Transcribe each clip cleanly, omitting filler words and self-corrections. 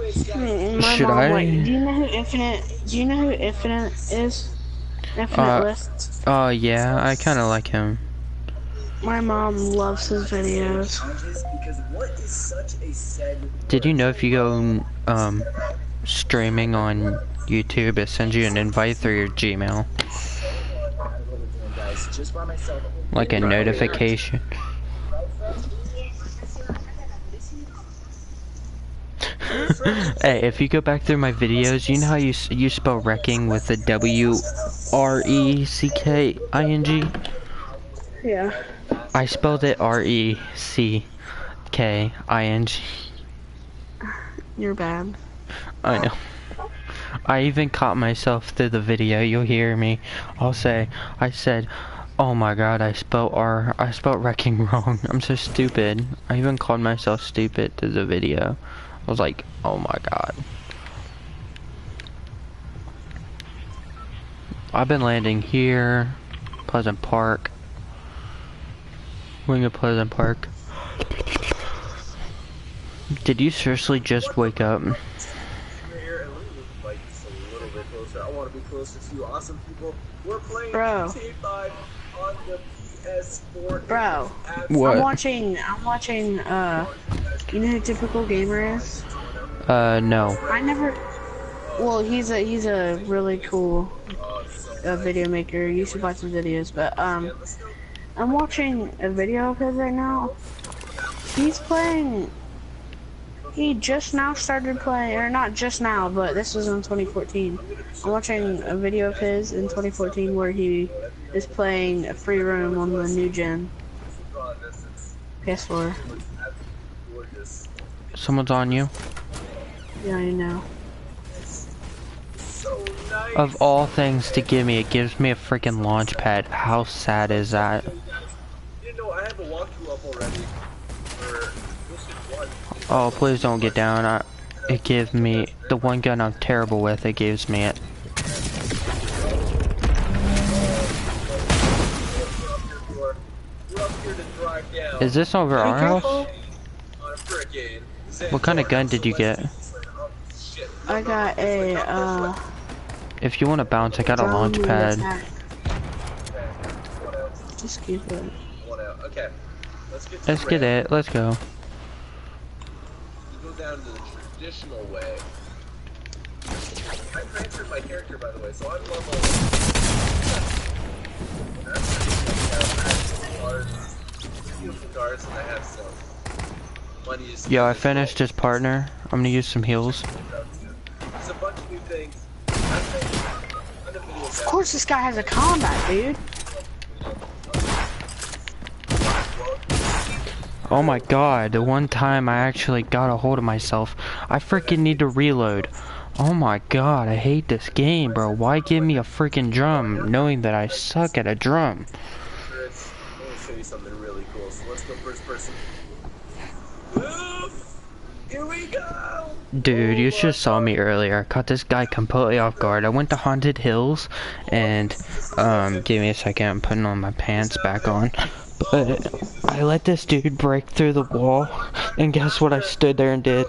My Should mom, like, I? do you know who Infinite is? Infinite Uh, Lists? oh yeah, I kind of like him. My mom loves his videos. Did you know if you go streaming on YouTube, it sends you an invite through your Gmail, like a notification? Hey, if you go back through my videos, you know how you spell wrecking with a W-R-E-C-K-I-N-G? Yeah. I spelled it R-E-C-K-I-N-G. You're bad. I know. I even caught myself through the video. You'll hear me. I said, oh my god, I spelled wrecking wrong. I'm so stupid. I even called myself stupid through the video. I was like, oh my god. I've been landing here. Pleasant Park. Wing of Pleasant Park. Did you seriously just wake up? I want to be closer to you awesome people. We're playing Bro. GTA 5 on the PS4. Bro. What? I'm watching, you know who Typical Gamer is? No. I never, well, he's a really cool video maker. You should watch his videos, but, I'm watching a video of his right now. He's playing, he just now started playing, or not just now, but this was in 2014. I'm watching a video of his in 2014 where he is playing a free roam on the new gen PS4. Someone's on you. Yeah, I know. Of all things to give me, it gives me a freaking launch pad. How sad is that? You know, I have a walkthrough up already. Oh, please don't get down. It gives me the one gun I'm terrible with. It gives me it. Is this over our house? What kind of gun did you get? I got a, If you want to bounce, I got a launch pad. Just keep it. Okay. Let's get it. Let's go. You go down the traditional way. I transferred my character, by the way, so I'm level. Beautiful cars, and I have some money. Yo, I finished his partner. I'm gonna use some heals. There's a bunch of new things. Of course, this guy has a combat, dude. Oh my god, the one time I actually got a hold of myself, I freaking need to reload. Oh my god, I hate this game, bro. Why give me a freaking drum, knowing that I suck at a drum? Let me show you something really cool. So let's go first person. Here we go! Dude, you just saw me earlier. I caught this guy completely off guard. I went to Haunted Hills, and, give me a second, I'm putting on my pants back on. But I let this dude break through the wall, and guess what I stood there and did?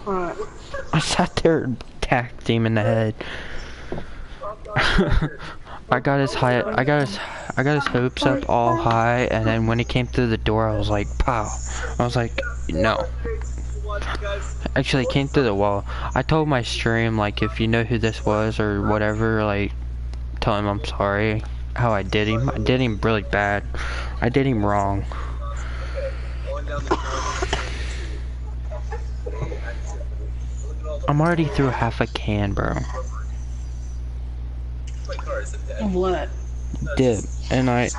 What? I sat there and tacked him in the head. I got his hopes up all high, and then when he came through the door, I was like, pow. I was like, no. Actually, he came through the wall. I told my stream, like, if you know who this was or whatever, like, tell him I'm sorry. How I did him. I did him really bad. I did him wrong. I'm already through half a can, bro. What? Dip, and I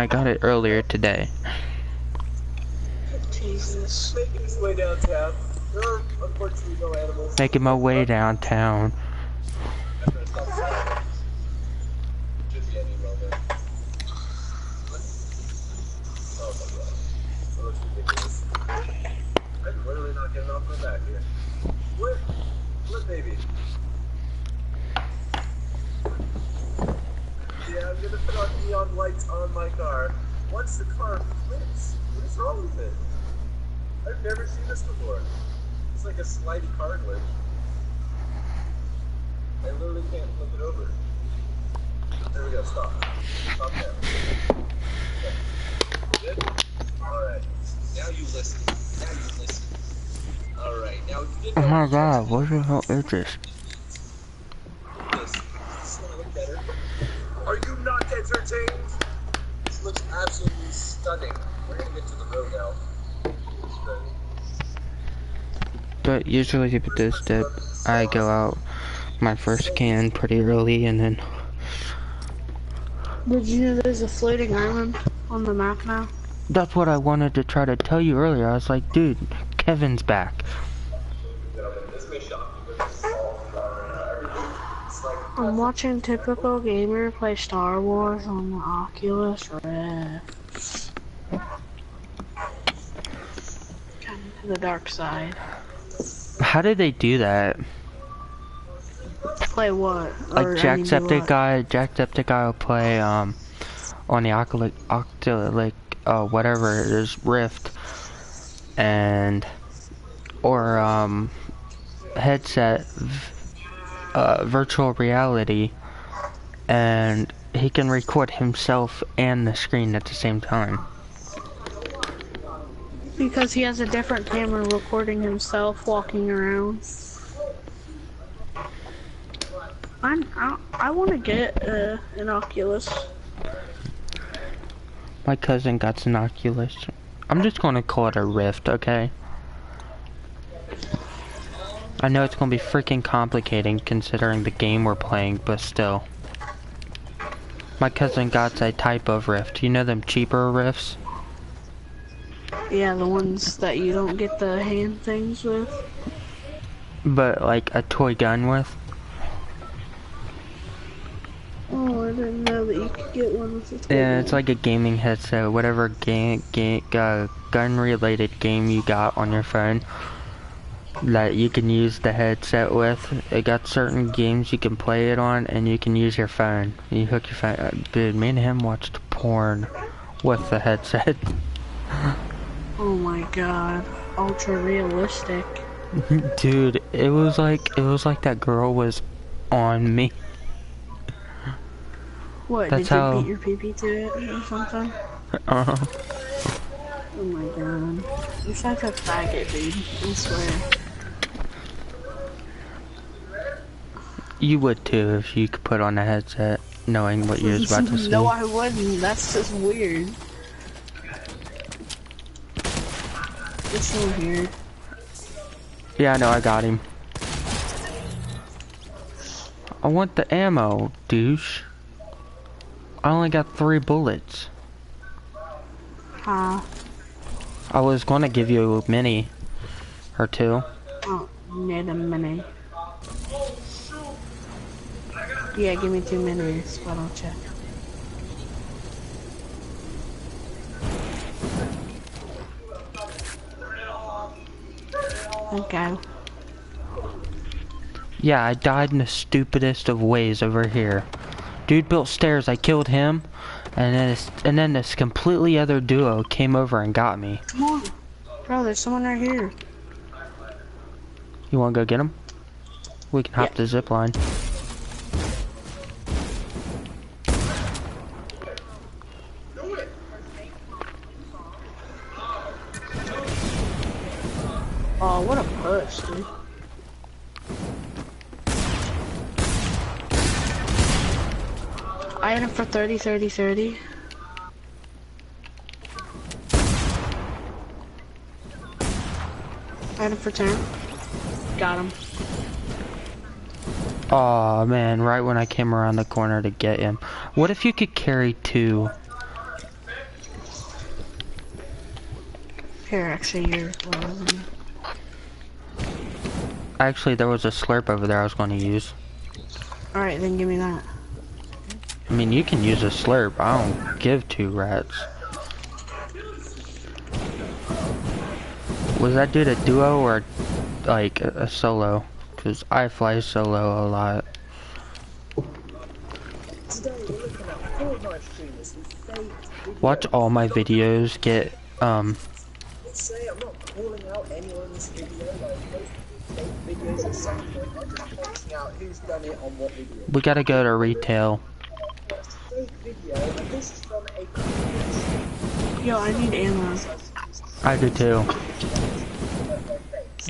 got it earlier today. Jesus. Making his way downtown. There are unfortunately no animals. Making my way downtown. I'm literally not getting off my back here. What? What, baby? Yeah, I'm gonna put on neon lights on my car. Once the car flips, what is wrong with it? I've never seen this before. It's like a slidey cartilage. I literally can't flip it over. There we go, stop. Stop there. Okay. Good? Alright. Now you listen. Now you listen. Alright, now you didn't Oh know my you had god, what the hell is this? this. Is this gonna look better? Are you not entertained? This looks absolutely stunning. We're gonna get to the road now. But usually with this dip, I go out my first can pretty early and then... Did you know there's a floating island on the map now? That's what I wanted to try to tell you earlier. I was like, dude, Kevin's back. This may shock you, but this is all it's like I'm watching typical gamer play Star Wars on the Oculus Rift. Kind of to the dark side. How did they do that? Play what? Like Or, I mean, do what? Jacksepticeye will play on the Oculus, whatever it is, Rift, and or headset, virtual reality, and he can record himself and the screen at the same time. Because he has a different camera recording himself walking around. I want to get an Oculus. My cousin got an Oculus. I'm just gonna call it a Rift, okay? I know it's gonna be freaking complicating considering the game we're playing, but still. My cousin got a type of Rift. You know them cheaper Rifts? Yeah, the ones that you don't get the hand things with. But like a toy gun with? Oh, I didn't know that you could get one with a toy Yeah, gun. it's like a gaming headset. Whatever gun-related game you got on your phone that you can use the headset with. It got certain games you can play it on, and you can use your phone. You hook your phone. Dude, me and him watched porn with the headset. Oh my god, ultra realistic. Dude, it was like that girl was on me. What, That's did you how- beat your pee-pee to it or something? Uh-huh. Oh my god. You're such a faggot, dude. I swear. You would too if you could put on a headset knowing what you was about to see. No, I wouldn't. That's just weird. It's so weird. Yeah, I know, I got him. I want the ammo, douche. I only got 3 bullets. Huh? I was gonna give you a mini or 2. Oh, need a mini. Yeah, give me 2 minis, but I'll check. Okay. Yeah, I died in the stupidest of ways over here. Dude built stairs, I killed him, and then this completely other duo came over and got me. Come on. Bro, there's someone right here. You wanna go get him? We can hop the zip line. Oh, what a push, dude. I hit him for 30, 30, 30. I hit him for 10. Got him. Aw, man, right when I came around the corner to get him. What if you could carry 2? Here, actually, you're lower than me. Actually, there was a slurp over there I was gonna use. Alright, then give me that. I mean, you can use a slurp. I don't give 2 rats. Was that dude a duo or like a solo? Because I fly solo a lot. Watch all my videos get Say I'm not calling out anyone's video, like, videos at some point. I'm just pointing out who's done it on what video. We gotta go to retail. It's a fake video, and this is from a previous. Yo, I need ammo. I do too.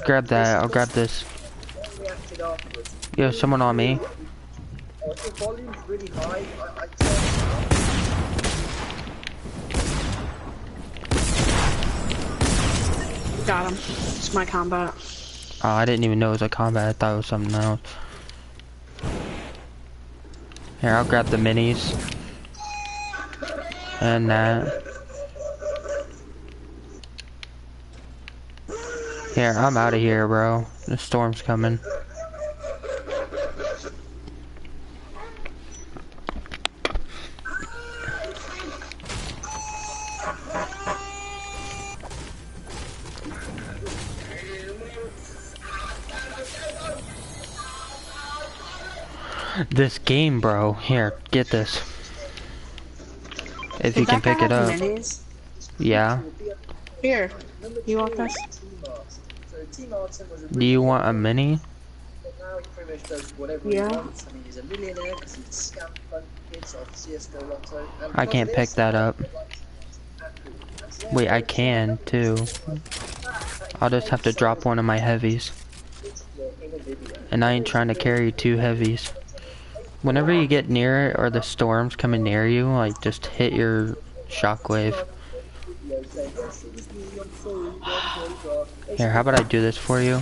Grab that. I'll grab this. Reacted afterwards. Yo, someone on me. If the volume's really high, I turn it up. Got him. It's my combat. Oh, I didn't even know it was a combat. I thought it was something else. Here, I'll grab the minis. And that. Here, I'm out of here, bro. The storm's coming. This game, bro. Here, get this. If you can pick it up. Minis? Yeah. Here. You want this? Do you want a mini? Now he pretty much does whatever Yeah. he wants. I mean, he's a millionaire because he's scammed a bunch of kids off CSGO Lotto. And I can't pick that up. Wait, I can too. I'll just have to drop one of my heavies. And I ain't trying to carry 2 heavies. Whenever you get near it or the storm's coming near you, like just hit your shockwave. Here, how about I do this for you?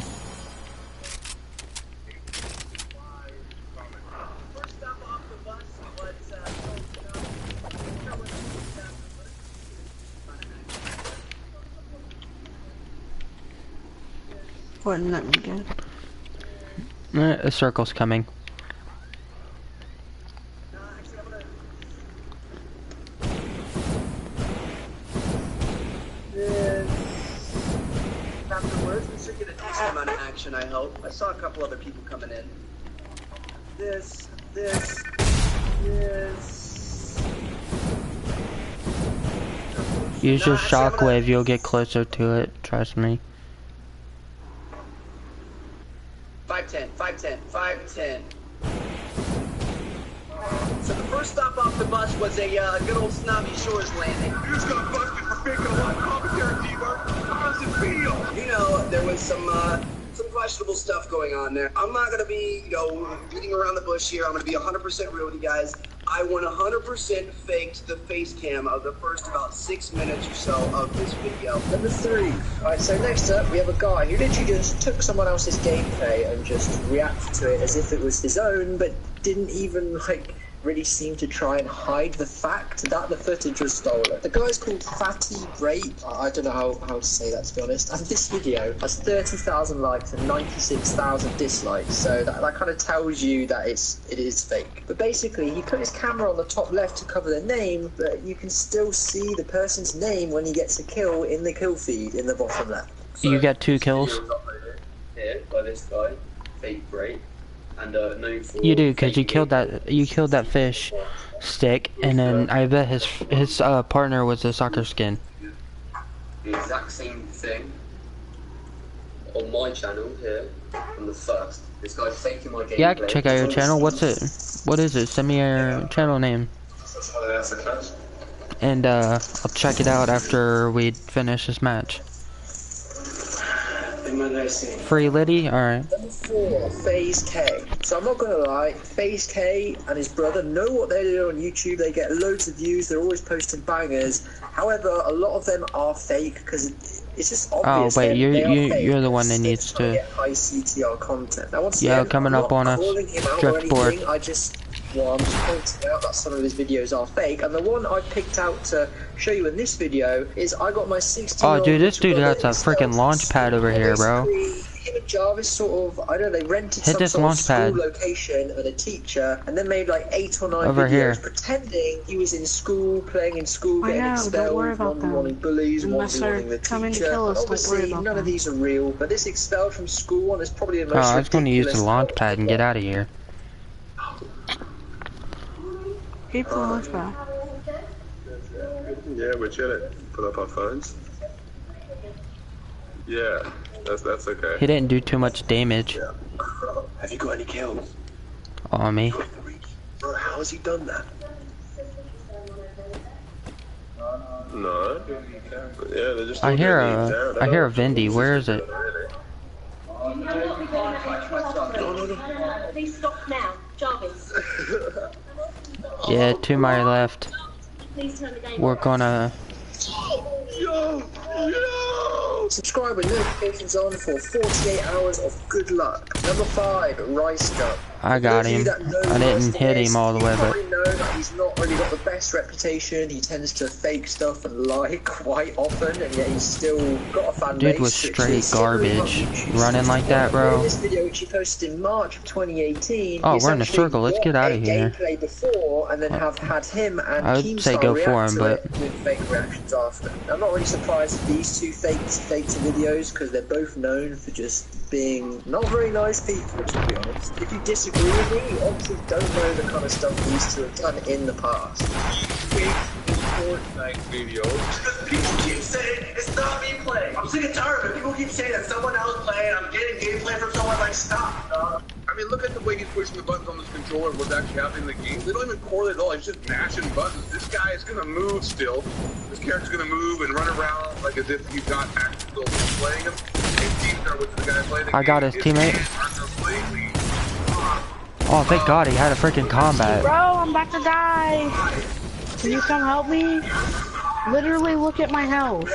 Wouldn't let me get. A circle's coming. Afterwards, we should get a decent amount of action, I hope. I saw a couple other people coming in. This. Use your shockwave, you'll get closer to it, trust me. 510. So the first stop off the bus was a good old Snobby Shores landing. You just got busted for faking a live commentary, T-Bird. How does it feel? You know, there was some questionable stuff going on there. I'm not gonna be, beating around the bush here. I'm gonna be 100% real with you guys. I 100% faked the face cam of the first about 6 minutes or so of this video. Number 3. Alright, so next up we have a guy who literally just took someone else's gameplay and just reacted to it as if it was his own, but didn't even, really seem to try and hide the fact that the footage was stolen. The guy's called Fatty Brape. I don't know how to say that, to be honest. And this video has 30,000 likes and 96,000 dislikes, so that kind of tells you that it is fake. But basically, he put his camera on the top left to cover the name, but you can still see the person's name when he gets a kill in the kill feed in the bottom left. You got 2 kills. Here by this guy, Fake Brape. And known for You do, cause you killed that fish stick, and then I bet his partner was a soccer skin. The exact same thing on my channel here from the first. This guy's faking my gameplay. Yeah, I can check out your channel. What's it? What is it? Send me your channel name. And I'll check it out after we finish this match. Free Liddy? Alright. Number 4, FaZe K. So I'm not gonna lie, FaZe K and his brother know what they're doing on YouTube. They get loads of views, they're always posting bangers. However, a lot of them are fake because it's just obvious. Oh wait, you're the one that to needs to. get high CTR content. Now once Yeah, again, coming I'm up not on us. calling him out or Driftboard. anything, I'm just pointing out that some of his videos are fake, and the one I picked out to show you in this video is I got my 16-year-old Oh dude, this dude brother has a freaking launch pad over here, bro. Him and Jarvis sort of, I don't know, they rented Hit some this sort of launch school pad. location and a teacher, and then made like 8 or 9 Over videos here. pretending he was in school, playing in school, I getting know, don't worry expelled, about one them. wanting bullies, one Unless they're wanting the coming to teacher. kill us, don't worry Obviously, about none of them. these are real, but this expelled from school one is probably the Oh, most I was going to use the ridiculous launch pad and get out of here. Keep the launch pad. Yeah, we're chilling. Pull up our phones. Yeah. That's okay. He didn't do too much damage Yeah. Have you got any kills? on me. Bro, how has he done that? No. Yeah, they're just I hear getting down. I hear a Vindy. Where is it? No, no. Please stop now, Jarvis. Yeah, to my left. Please turn the game We're off. gonna. Yo! Subscribe with notifications on for 48 hours of good luck. Number 5, Rice Gum. I got him. I didn't hit him all the way, but You know that he's not really got the best reputation. He tends to fake stuff and lie quite often, and yet he's still got a fan base. dude was which straight is similarly on garbage. YouTube. Running like that, bro. In this video, which he posted in March of 2018, Oh, he we're in a essentially circle. Let's get got out a of here. gameplay before, and then have had him and I would say Keemstar go for react him, to but it with fake reactions after. I'm not really surprised if these two faked videos, because they're both known for just being not very nice people, to be honest. If you disagree with me, you obviously don't know the kind of stuff these two have done in the past. Fortnite video. People keep saying it's not me playing. I'm sick and tired of it. People keep saying that someone else playing. I'm getting gameplay from someone. Like, stop, dog. I mean, look at the way he's pushing the buttons on this controller and what's actually happening in the game. They don't even correlate at all. He's just mashing buttons. This guy is gonna move still. This character's gonna move and run around like as if he's not actually playing him. And Keemstar, which is the guy playing the I got game, his teammate. Oh, thank God he had a freaking combat. Bro, I'm about to die. Can you come help me? Literally, look at my health.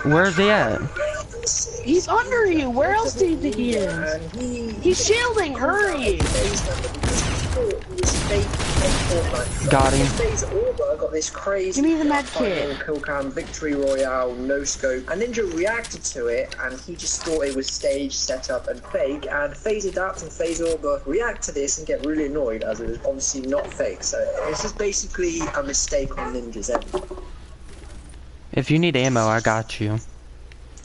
Where's he at? He's under you. Where else do you think he is? And He's shielding. Hurry. Got him. Got this crazy Give me the med kit. kill cam victory royale no scope, and Ninja reacted to it and he just thought it was staged, set up and fake, and FaZe Adapt and FaZe Orba react to this and get really annoyed as it is obviously not fake. So it's just basically a mistake on Ninja's end. If you need ammo, I got you.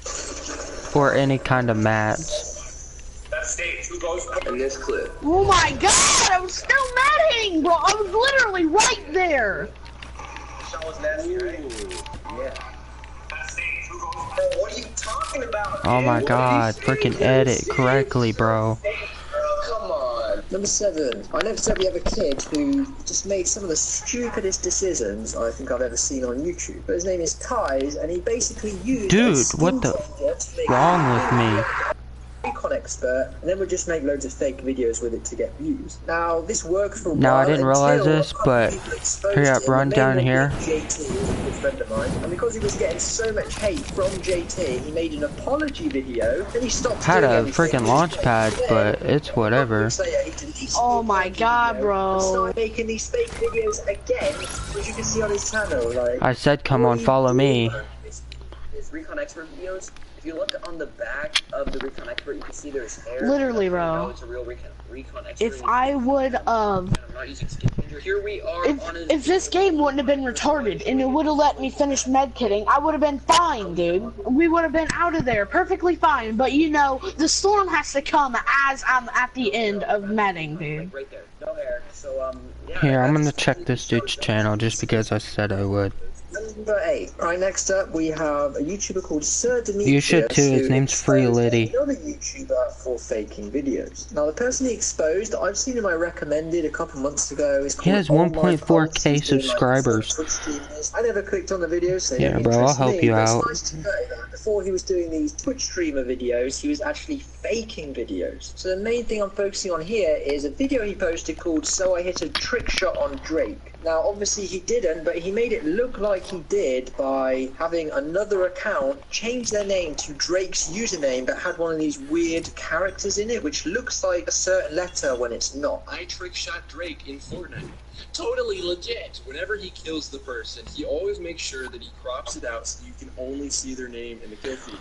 For any kind of mats. That stage, who goes? In this clip. Oh my God! I was still netting, bro. I was literally right there. Shot was nasty, right? Yeah. That stage, who goes? Bro, what are you talking about? Oh my dude? God, freaking edit correctly, bro. Come on. Number 7. I next up we have a kid who just made some of the stupidest decisions I think I've ever seen on YouTube. But his name is Ties, and he basically used Dude, what the wrong with me? Recon expert, and then would just make loads of fake videos with it to get views. Now this worked for a Now, while. I didn't realize until this, a couple but people exposed hurry up, him, run and down mainly here. JT, a good friend of mine, and because he was getting so much hate from JT, he made an apology video. Then he stopped. Had doing a everything. freaking launch pad, but it's whatever. Oh my God, bro. Started making these fake videos again, which you can see on his channel. Like I said, come on, follow me. His Recon Expert videos. If you look on the back of the Recon Expert, you can see there's hair. Literally, bro. You know it's a real Recon Expert. If I would, I'm not using skin changer. Here we are on his. if this game wouldn't have been retarded and it would have let me finish medkitting, I would have been fine, dude. We would have been out of there perfectly fine. But you know, the storm has to come as I'm at the end of medding, dude. Right there, no hair. So yeah. Here, I'm gonna that's- check this dude's channel just because I said I would. Number 8. Right, next up we have a YouTuber called Sir Demetrius. You should too, his who name's Free exposed Liddy. Another YouTuber for faking videos. Now the person he exposed, I've seen him I recommended a couple months ago. Is He has called All My 1.4K Pulse. He's doing, subscribers. Twitch streamers. I never clicked on the videos, so they Yeah, didn't bro, I'll interest help me, you but it's out. nice to know that before he was doing these Twitch streamer videos, he was actually faking videos. So the main thing I'm focusing on here is a video he posted called So I Hit a Trick Shot on Drake. Now, obviously he didn't, but he made it look like he did by having another account change their name to Drake's username, but had one of these weird characters in it, which looks like a certain letter when it's not. I trick shot Drake in Fortnite. Totally legit. Whenever he kills the person, he always makes sure that he crops it out so you can only see their name in the kill feed.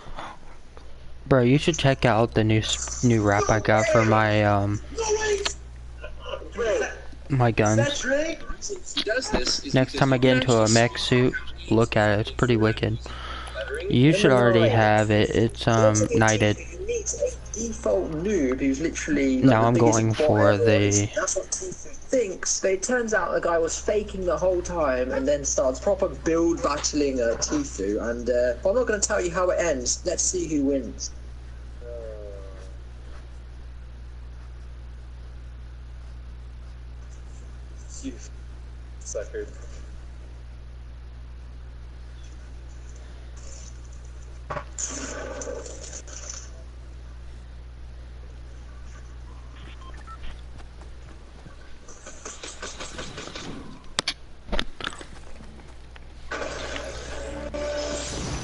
Bro, you should check out the new rap I got for my my guns. Drake? He does this is Next because time I you get can into a actually mech suit, look at it. It's pretty wicked. You should already have it. It's knighted. You need a default noob who's literally like, Now the I'm biggest going bot for ever. the- That's what Tifu thinks, but it turns out the guy was faking the whole time and then starts proper build battling Tifu, and I'm not going to tell you how it ends. Let's see who wins. You sucker.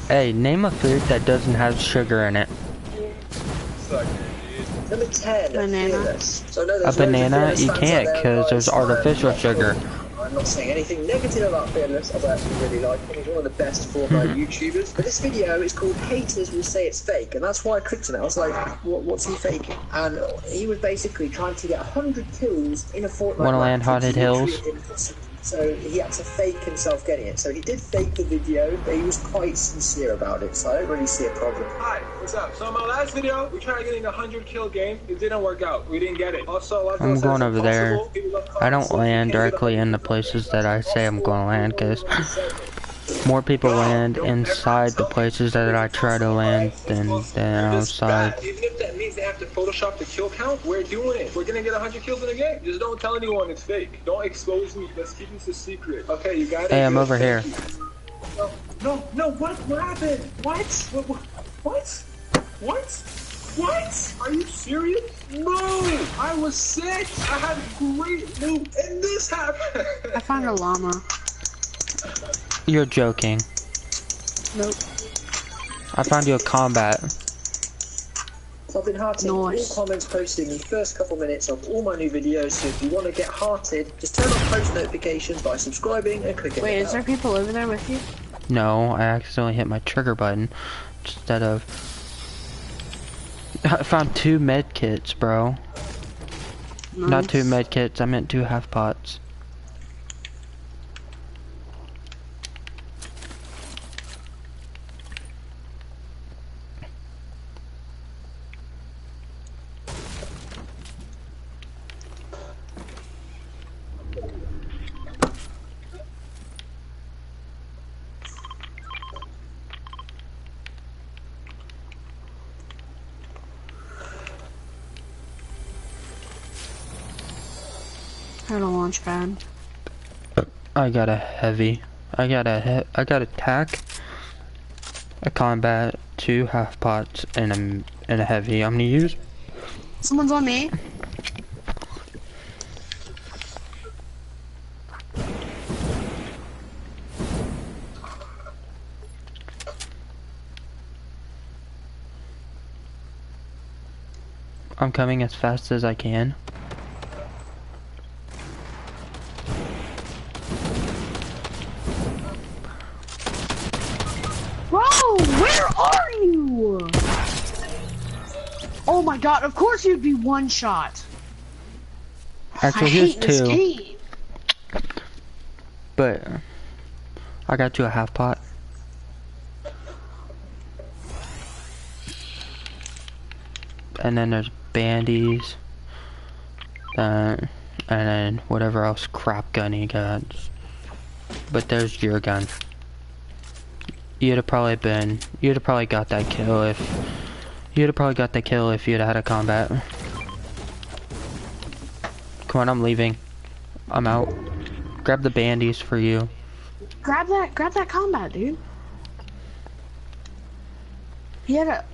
Hey, name a food that doesn't have sugar in it. Sucker, dude. Number 10, Banana. Fearless. So I know A there's loads of banana, Fearless you fans out can't there, because there's guys. artificial sugar. I'm not saying anything negative about Fearless. I actually really like him. He's one of the best Fortnite YouTubers. But this video is called Haters Will Say It's Fake, and that's why I clicked on it. I was like, what's he faking? And he was basically trying to get 100 kills in a Fortnite Wanna land map, which is Haunted Hills? literally impossible. So he had to fake himself getting it. So he did fake the video, but he was quite sincere about it. So I don't really see a problem. Hi, what's up? So in my last video, we tried getting a 100 kill game. It didn't work out. We didn't get it. Also, a lot of I'm people said going it's over there. impossible. People love I don't comments saying land you can't get directly 100 in the kills. places that I say I'm going to land because more people land inside the places that I try to land than outside. Even if that means they have to Photoshop the kill count, we're doing it. We're gonna get 100 kills in a game. Just don't tell anyone it's fake. Don't expose me. Let's keep this a secret. Okay, you got it? Hey, I'm Good. over here. Thank you. No, what happened? What? Are you serious? No! I was sick! I had great loot, and this happened! I found a llama. You're joking. Nope. I found you a combat. So I've been hearting Nice. all comments posted in the first couple minutes of all my new videos, so if you want to get hearted, just turn on post notifications by subscribing and clicking Wait, the is there bell. people over there with you? No, I accidentally hit my trigger button instead of... I found 2 med kits, bro. Nice. Not 2 med kits, I meant 2 half pots. I had a launch pad. I got a heavy. I got a tack, a combat, 2 half pots, and a heavy. I'm gonna use. Someone's on me. I'm coming as fast as I can. Bro, where are you? Oh my god, of course you'd be one shot. Actually, I here's hate this 2. game. But I got you a half pot. And then there's bandies. And then whatever else crap gun he got. But there's your gun. You'd have probably got that kill if you'd have had a combat. Come on, I'm leaving. I'm out. Grab the bandies for you. Grab that combat, dude. He had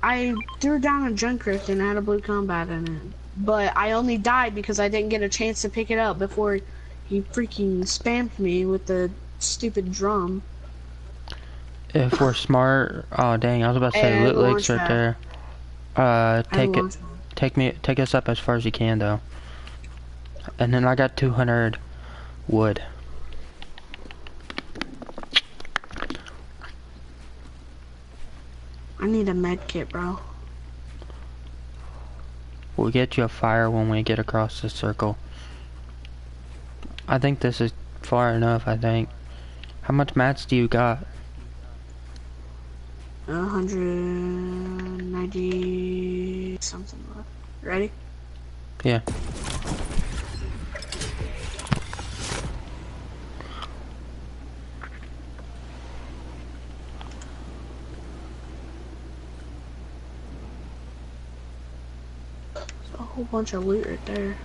I threw down a junk rift and had a blue combat in it. But I only died because I didn't get a chance to pick it up before he freaking spammed me with the stupid drum. If we're smart, oh dang, I was about to say And loot lakes launch right pad. there. Take us up as far as you can though. And then I got 200 wood. I need a med kit, bro. We'll get you a fire when we get across the circle. I think this is far enough, I think. How much mats do you got? 190 something left. Ready? Yeah. There's a whole bunch of loot right there.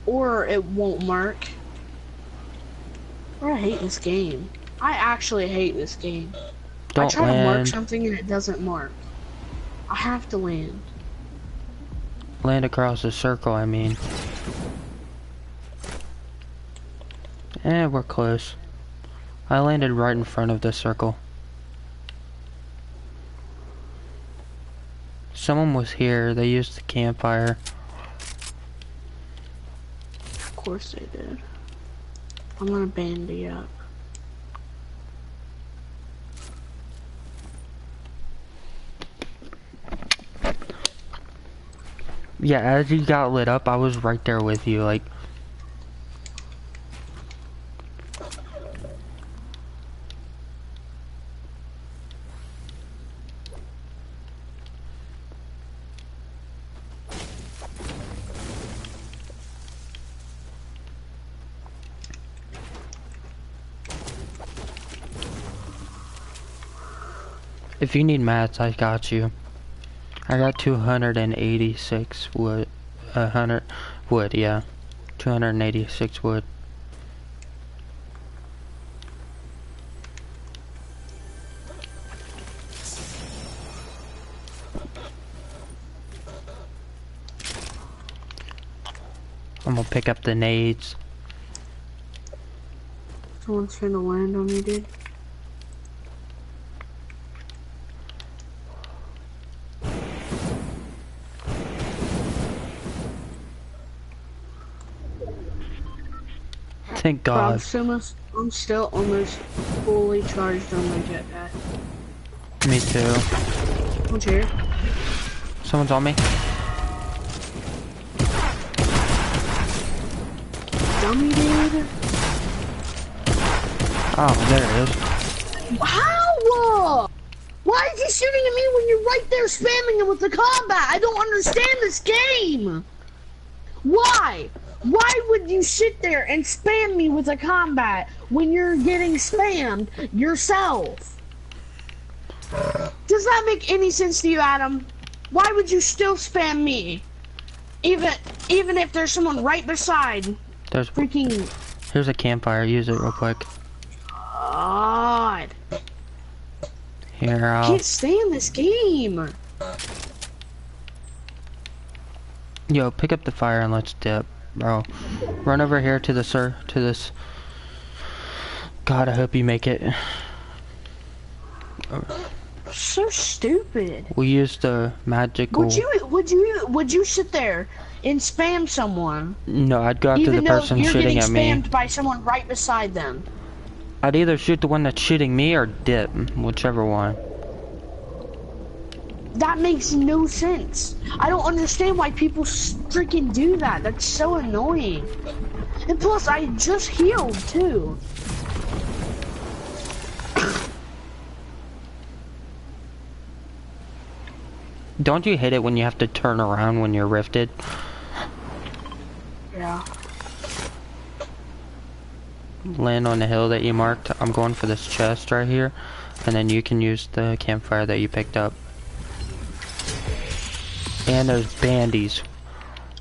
or it won't mark. Or I hate this game. I actually hate this game. I Don't try to mark land. something and it doesn't mark. I have to land. Land across the circle, I mean. We're close. I landed right in front of the circle. Someone was here. They used the campfire. Of course they did. I'm gonna bandy up. Yeah, as you got lit up, I was right there with you, like... If you need mats, I got you. I got 286 wood. 100 wood, yeah. 286 wood. I'm gonna pick up the nades. Someone's trying to land on me, dude. Thank Bro, God. I'm still almost fully charged on my jetpack. Me too. One's here. Someone's on me. Dummy, dude. Oh, there it is. How? Why is he shooting at me when you're right there spamming him with the combat? I don't understand this game. Why? Why would you sit there and spam me with a combat when you're getting spammed yourself? Does that make any sense to you, Adam? Why would you still spam me? Even if there's someone right beside. There's Freaking Here's a campfire. Use it real quick. God. Here, I I'll... can't stand this game. Yo, pick up the fire and let's dip, bro. Run over here to this. God, I hope you make it. So stupid. We used the magical... Would you sit there and spam someone No, I'd go after the even though person you're shooting getting at me. spammed by someone right beside them? I'd either shoot the one that's shooting me or dip, whichever one. That makes no sense. I don't understand why people freaking do that. That's so annoying. And plus, I just healed too. Don't you hate it when you have to turn around when you're rifted? Yeah. Land on the hill that you marked. I'm going for this chest right here. And then you can use the campfire that you picked up. And there's bandies.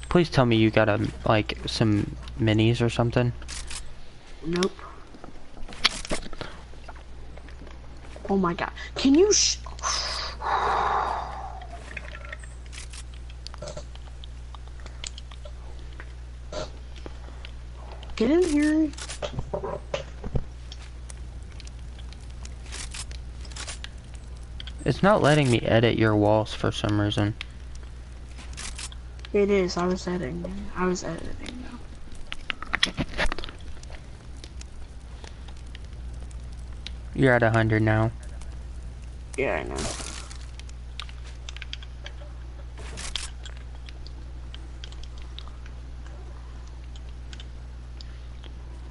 Please tell me you got like some minis or something. Nope. Oh my god. Can you get in here? It's not letting me edit your walls for some reason. It is. I was editing now. You're at 100 now. Yeah, I know.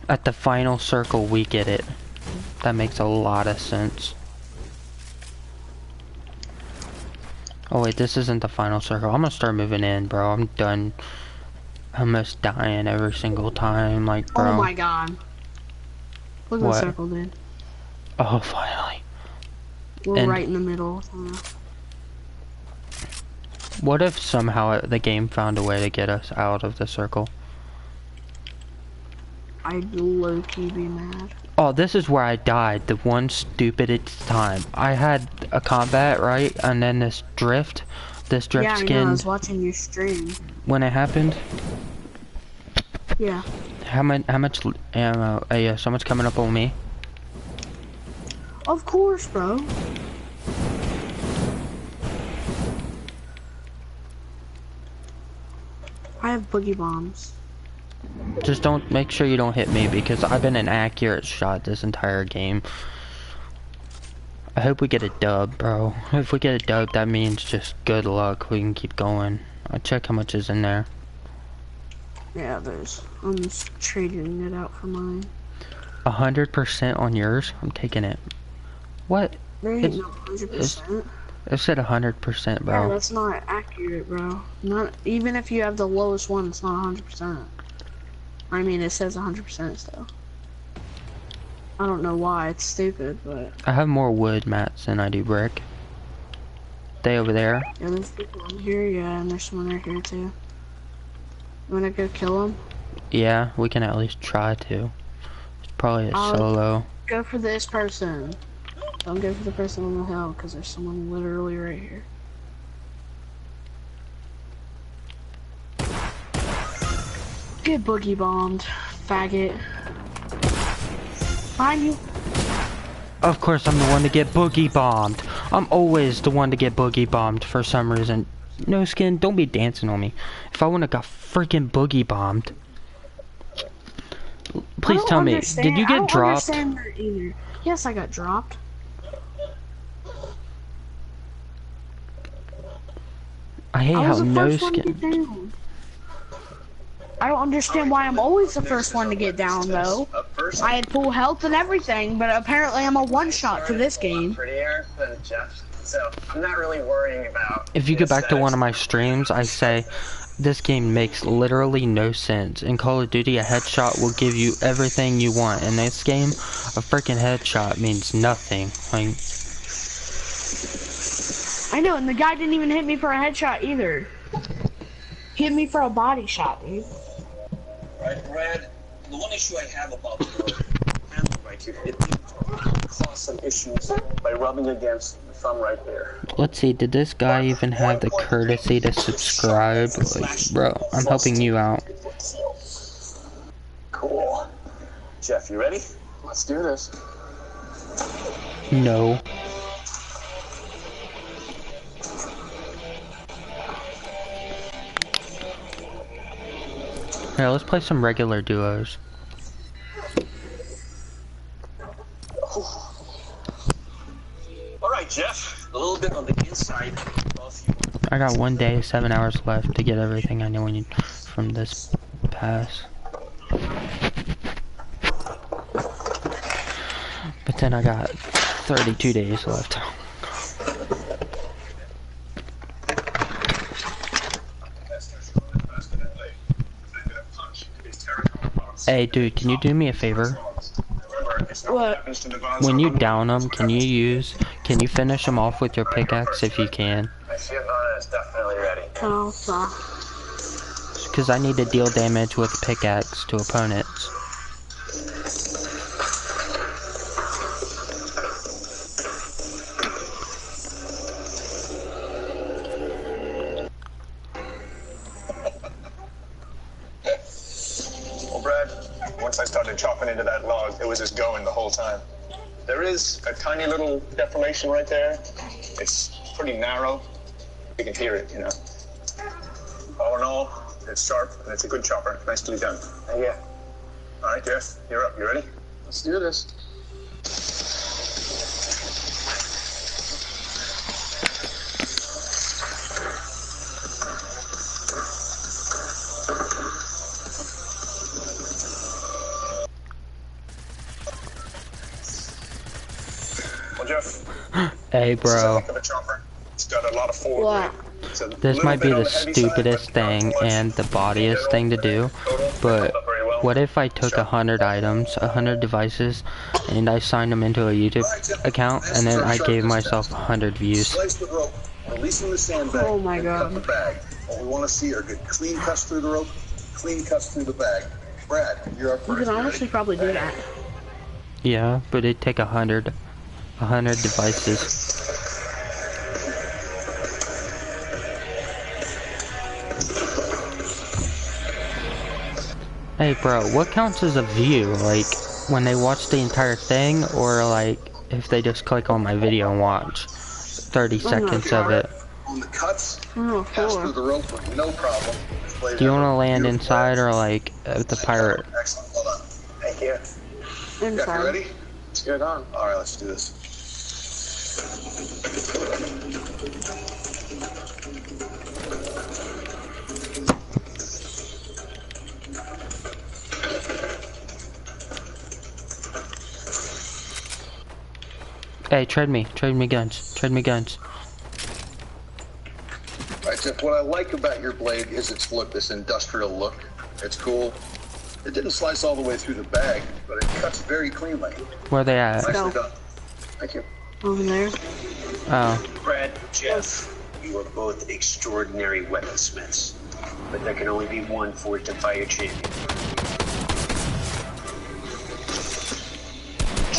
At the final circle, we get it. That makes a lot of sense. Oh wait, this isn't the final circle. I'm gonna start moving in, bro. I'm done. Almost dying every single time, like, bro. Oh my god. Look at the What? circle, dude. Oh, finally. We're And- right in the middle. What if somehow the game found a way to get us out of the circle? I'd low-key be mad. Oh, this is where I died the one stupidest time. I had a combat, right? And then this drift Yeah, I know, I skin, was watching your stream. when it happened, Yeah. how much ammo, yeah, someone's coming up on me. Of course, bro. I have boogie bombs. Just don't, make sure you don't hit me because I've been an accurate shot this entire game. I hope we get a dub, bro. If we get a dub, that means just good luck. We can keep going. I'll check how much is in there. Yeah, I'm just trading it out for mine. 100% on yours? I'm taking it. What? There ain't no 100%. It said 100%, bro. Yeah, that's not accurate, bro. Not even if you have the lowest one, it's not 100%. I mean, it says 100% still. I don't know why, it's stupid, but... I have more wood mats than I do brick. They over there. Yeah, there's people in here, yeah, and there's someone right here, too. You wanna go kill them? Yeah, we can at least try to. It's probably a solo. Go for this person. Don't go for the person on the hill, because there's someone literally right here. Get boogie bombed, faggot. Behind you. Of course I'm the one to get boogie bombed. I'm always the one to get boogie bombed for some reason. No skin, don't be dancing on me. If I wouldn't have got freaking boogie bombed. Please tell me, did you get dropped? Either. Yes, I got dropped. I hate how no skin. I don't understand why I'm always the first one to get down, though. I had full health and everything, but apparently I'm a one-shot for this game. Prettier than Jeff, so I'm not really worrying about. If you go back to one of my streams, I say this game makes literally no sense. In Call of Duty, a headshot will give you everything you want. In this game, a freaking headshot means nothing. Like, I know, and the guy didn't even hit me for a headshot either. He hit me for a body shot, dude. Right, Brad, the one issue I have about the handle right here, it cause some issues by rubbing against the thumb right there. let's see, did this guy even have the courtesy to subscribe? Like, bro, I'm helping you out. Cool. Jeff, you ready? Let's do this. No. Here, let's play some regular duos. Alright, Jeff. A little bit on the inside of you. I got 1 day, 7 hours left to get everything I know we need from this pass. But then I got 32 days left. Hey dude, can you do me a favor? What? When you down them, can you finish them off with your pickaxe if you can? Shivana is definitely ready. Oh, fuck. Because I need to deal damage with pickaxe to opponents. Well, Brad, once I started chopping into that log, it was just going the whole time. There is a tiny little deformation right there. It's pretty narrow. You can hear it, you know. All in all, it's sharp and it's a good chopper. Nicely done. Yeah. All right, Jeff, you're up. You ready? Let's do this. Well, Jeff. Hey bro. It's got a lot of forward What? weight. It's a This little might be bit on the heavy side, stupidest but not thing too much. and the bawdiest thing to do, but what if I took 100 items, 100 devices, and I signed them into a YouTube account, and then I gave myself 100 views? Slice the rope, release from the sandbag, Oh my and God. cut the bag. What we want to see are good clean cuts through the rope, clean cuts through the bag. Brad, you're up You first. can honestly probably do that. Yeah, but it'd take 100 devices. Hey bro, what counts as a view? Like, when they watch the entire thing, or like, if they just click on my video and watch 30 I'm not seconds of sure. it? On the cuts, I'm pass not through the rope with no problem. Do you want to land inside or like at the pirate? Excellent, well done. Thank you. sure. Yeah, you Inside. ready? Let's get it on. All right, let's do this. Hey, trade me guns, trade me guns. All right, Tiff, what I like about your blade is its look, this industrial look. It's cool. It didn't slice all the way through the bag, but it cuts very cleanly. Where they at? Nicely Go. done. Thank you. Over there. Oh, Brad, Jeff, you are both extraordinary weaponsmiths, but there can only be one forged and fire champion.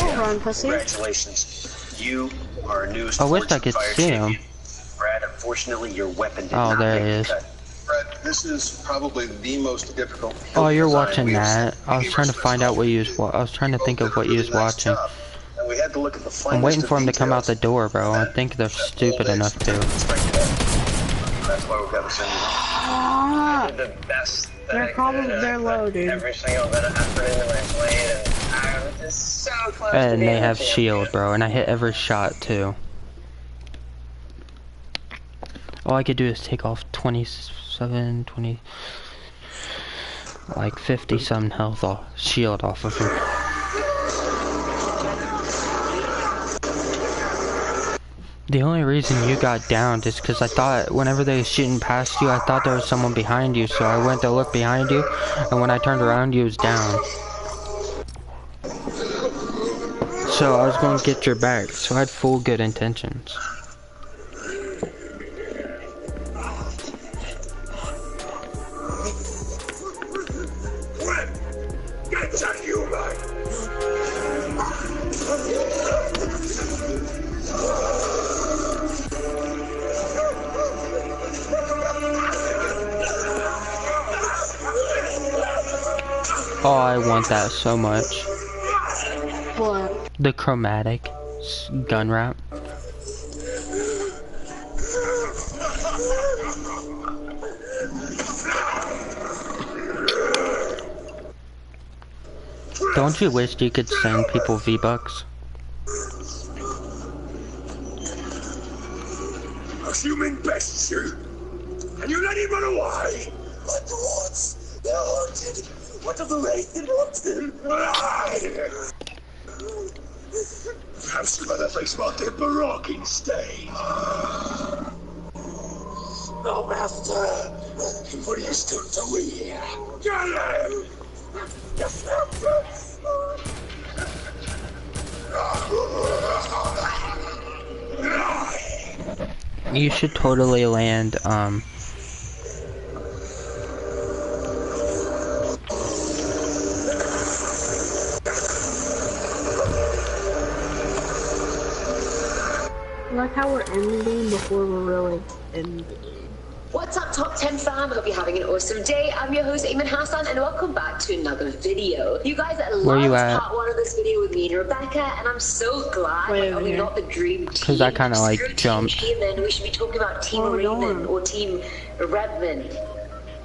Oh, run, pussy. Congratulations. You are a new I wish forged I and could fire see him. champion. Brad, unfortunately, your weapon did Oh, not there make it the is. cut. Fred, this is probably the most difficult. Oh, you're design watching we have that. seen. I was trying to find out what you was. I was trying to think of what you was watching. And we had to look at the I'm waiting finest for of him to come out the details. door, bro. I think they're stupid enough to. That's why we've got to send you home. Ah, The best that they're I probably could. they're low, dude. Every single bit of effort into my blade, and I was just so close to And being they a have champion. shield, bro. And I hit every shot too. All I could do is take off 27, 20, like 50 some health off, shield off of him. The only reason you got downed is because I thought whenever they were shooting past you, I thought there was someone behind you, so I went to look behind you, and when I turned around, you was down. So I was going to get your back, so I had full good intentions. Get to human! Oh, I want that so much. What? The chromatic gun wrap. Don't you wish you could send people V-Bucks? A human bestie, and you let him run away. But the ones they're haunted. What have the raven wanted? Perhaps you better face about their barocking stain. No, master. What are you still doing here? Get him! Yes, master. You should totally land, I like how we're ending before we're really ending. What's up, Top 10 fam? Hope you're having an awesome day. I'm your host, Eamon Hassan, and welcome back to another video. You guys Where you loved at? part 1 of this video with me and Rebecca, and I'm so glad Way like, over we here. got the dream team. 'Cause I kinda, like, Screw Team jumped. Human, we should be talking about Team Where are we Raven going? or Team Redman.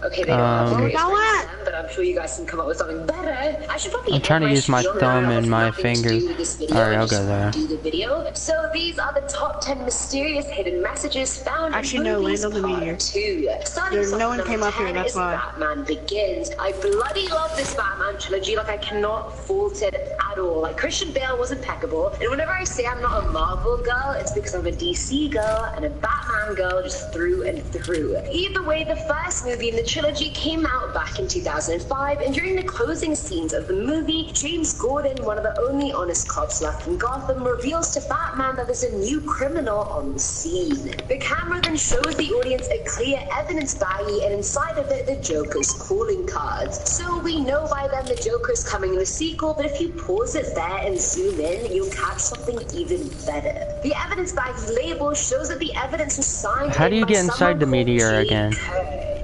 Okay, they don't have the Where we greatest going? names, but I'm sure you guys can come up with something better. I should probably I'm trying to end use my spiel thumb now, and with my nothing to finger. do with this video, Alright, I I'll just go there. do the video. So these are the top 10 mysterious hidden messages found Actually, in no, movies land on the part meteor. 2. Starting There's us no off, one came number up here, 10 that's is why. Batman Begins. I bloody love this Batman trilogy. Like, I cannot fault it at at all. Like, Christian Bale was impeccable. And whenever I say I'm not a Marvel girl, it's because I'm a DC girl and a Batman girl just through and through. Either way, the first movie in the trilogy came out back in 2005, and during the closing scenes of the movie, James Gordon, one of the only honest cops left in Gotham, reveals to Batman that there's a new criminal on the scene. The camera then shows the audience a clear evidence baggie, and inside of it, the Joker's calling cards. So we know by then the Joker's coming in the sequel, but if you pause it there and zoom in, you'll catch something even better. The evidence baggie label shows that the evidence was signed. How do you get inside the meteor again?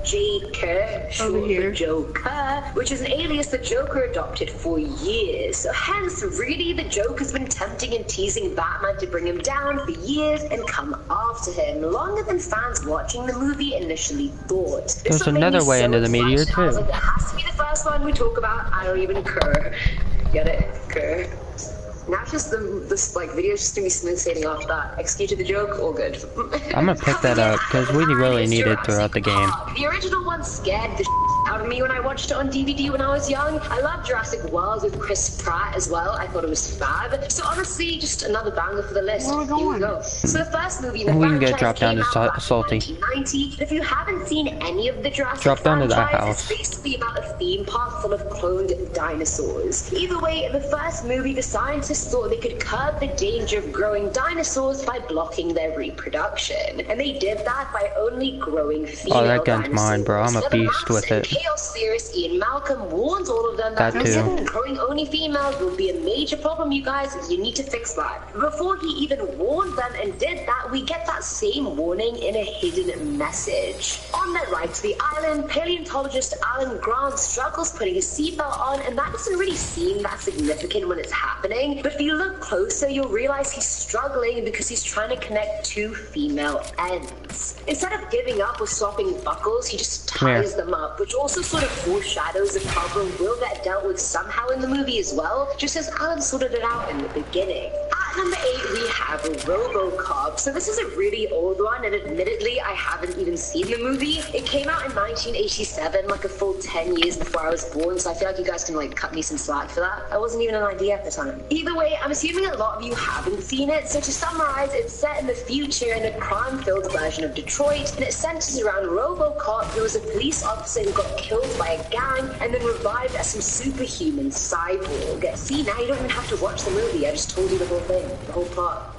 Joker, short for Joker, which is an alias the Joker adopted for years. So hence, really, the Joker's been tempting and teasing Batman to bring him down for years and come after him, longer than fans watching the movie initially thought. There's another way into the meteor, too. It has to be the first one we talk about. I don't even care. Get it? Care. Now just this like video's just gonna be smooth sailing off that. Executed the joke, all good. I'm gonna pick that up because we really need it throughout the game. The original one scared the out of me when I watched it on DVD when I was young. I love Jurassic World with Chris Pratt as well. I thought it was fab. So honestly, just another banger for the list. Here we go. So the first movie in the We can get franchise dropped down came to out back in Salty. 1990. If you haven't seen any of the Jurassic Drop down to that franchise, house. it's basically about a theme park full of cloned dinosaurs. Either way, in the first movie, the scientists thought they could curb the danger of growing dinosaurs by blocking their reproduction. And they did that by only growing female Oh, that gun's dinosaurs. mine, bro. I'm a So the beast maths with and it. chaos theorist Ian Malcolm warns all of them that That too. growing only females will be a major problem, you guys. You need to fix that. Before he even warned them and did that, we get that same warning in a hidden message. On their ride to the island, paleontologist Alan Grant struggles putting his seatbelt on, and that doesn't really seem that significant when it's happening. But if you look closer, you'll realize he's struggling because he's trying to connect two female ends. Instead of giving up or swapping buckles, he just ties them up, which also sort of foreshadows the problem will get dealt with somehow in the movie as well, just as Alan sorted it out in the beginning. At number 8, we have RoboCop. So this is a really old one, and admittedly, I haven't even seen the movie. It came out in 1987, like a full 10 years before I was born, so I feel like you guys can like cut me some slack for that. That wasn't even an idea at the time. Either way, I'm assuming a lot of you haven't seen it, so to summarize, it's set in the future in a crime-filled version of Detroit, and it centers around RoboCop, who was a police officer who got killed by a gang and then revived as some superhuman cyborg. See, now you don't even have to watch the movie. I just told you the whole thing, the whole plot.